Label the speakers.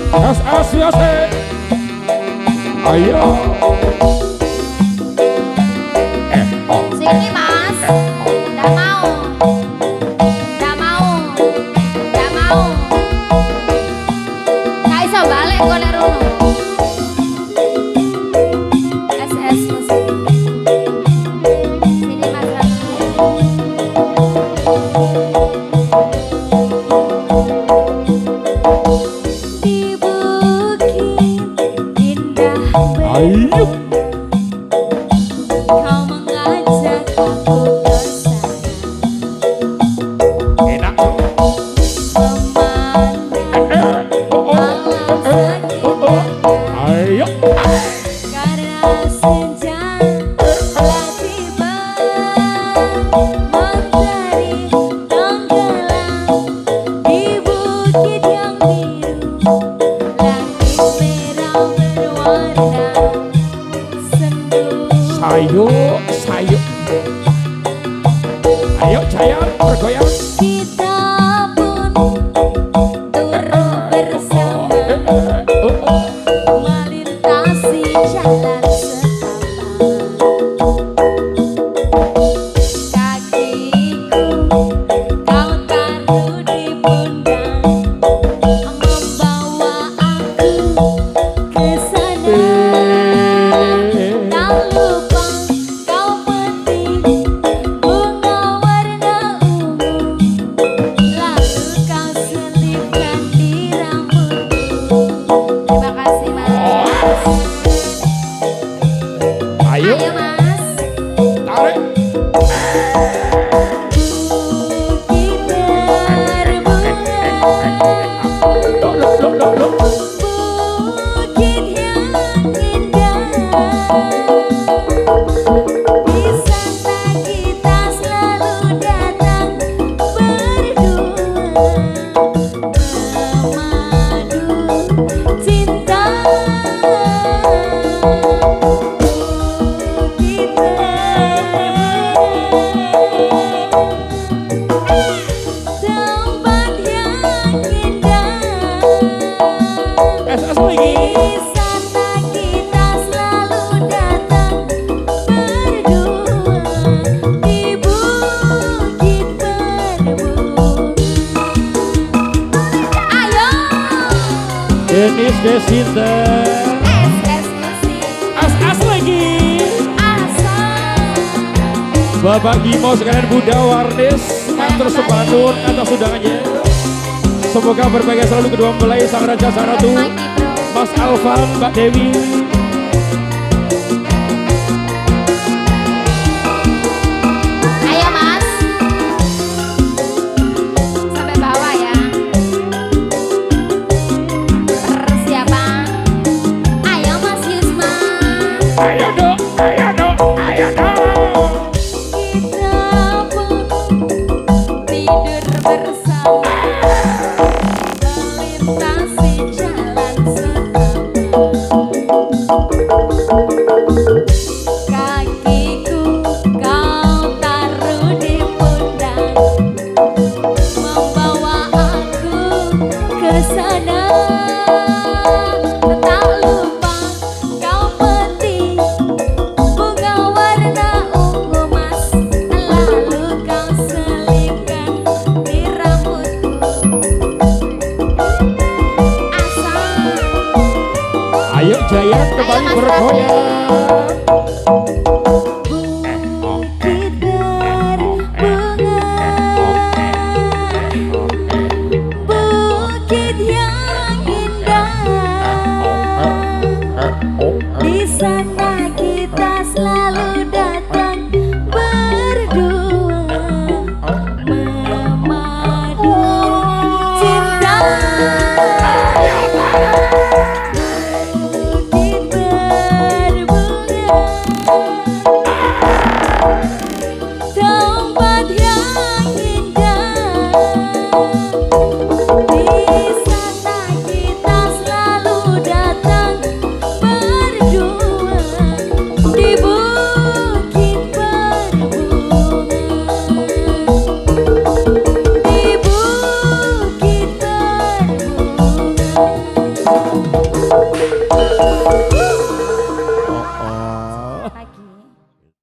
Speaker 1: SS ayo
Speaker 2: sini mas, nggak mau, nggak mau, nggak mau, nggak bisa balik gue nek rono. SS musik, sini mas di bukit indah
Speaker 1: ayo
Speaker 2: kau mengajak aku ke sana
Speaker 1: enak
Speaker 2: memandang alam sekitar
Speaker 1: ayo
Speaker 2: karena senja telah tiba mentari tenggelam di bukit yang biru langit merah berwarna sendu.
Speaker 1: sayo sayo ayo Jayan bergoyang
Speaker 2: Kita pun turut bersama melintasi jalan setapak. Kakiku kau taruh di pundak, membawa aku ke sana. Tak lupa kau petik bunga warna ungu, lalu kau selipkan di rambutku. Terima kasih mas.
Speaker 1: ayo
Speaker 2: Ayo mas.
Speaker 1: tarik
Speaker 2: Bukit berbunga,
Speaker 1: lo
Speaker 2: bukit yang indah. Di sana kita selalu datang berdua, memadu cinta. Bukit tempat yang indah.
Speaker 1: SS lagi
Speaker 2: Di sana kita selalu datang berdua, di bukit berbunga. Ayo
Speaker 1: Denis Desinta
Speaker 2: SS musik
Speaker 1: SS lagi
Speaker 2: asal.
Speaker 1: Bapak Gimo sekalian Bunda Warnis matur sepanun atas undangannya. Semoga berbahagia selalu kedua mempelai sang raja sang ratu
Speaker 2: Maki bro.
Speaker 1: Mas Alvan, Mbak Dewi.
Speaker 2: Ayo mas, sampai bawah ya. Persiapan. Ayo mas Yusman.
Speaker 1: Ayo dong, ayo dong, ayo dong.
Speaker 2: Kita pun tidur bersama melintasi jalan setapak. Kakiku kau taruh di pundak, membawa aku ke sana. Tak lupa kau petik bunga warna ungu mas, lalu kau selipkan di rambutku. Asal
Speaker 1: Ayo Jayan kembali
Speaker 2: Mas
Speaker 1: bergoyang.